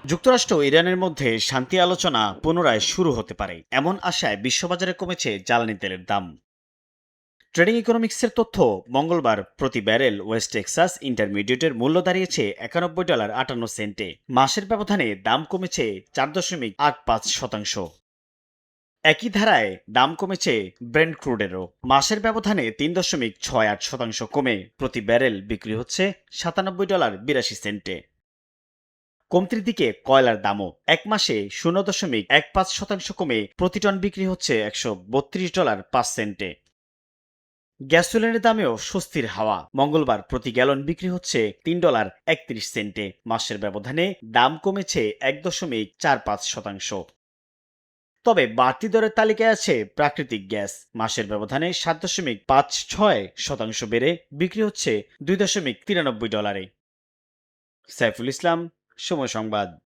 যুক্তরাষ্ট্র ও ইরানের মধ্যে শান্তি আলোচনা পুনরায় শুরু হতে পারে এমন আশায় বিশ্ববাজারে কমেছে জ্বালানি তেলের দাম। ট্রেডিং ইকোনমিক্সের তথ্য, মঙ্গলবার প্রতি ব্যারেল ওয়েস্ট টেক্সাস ইন্টারমিডিয়েটের মূল্য দাঁড়িয়েছে $91.58। মাসের ব্যবধানে দাম কমেছে 4.85%। একই ধারায় দাম কমেছে ব্রেন্ট ক্রুডেরও। মাসের ব্যবধানে 3.68% কমে প্রতি ব্যারেল বিক্রি হচ্ছে $97.82। কমতির দিকে কয়লার দামও এক মাসে 0.15% কমে প্রতি টন বিক্রি হচ্ছে $132.05। গ্যাসোলিনের দামেও স্বস্তির হাওয়া। মঙ্গলবার প্রতি গ্যালন বিক্রি হচ্ছে $3.31। মাসের ব্যবধানে দাম কমেছে 1.45%। তবে বাড়তি দরের তালিকায় আছে প্রাকৃতিক গ্যাস। মাসের ব্যবধানে 7.56% বেড়ে বিক্রি হচ্ছে $2.93। সাইফুল ইসলাম, সময় সংবাদ।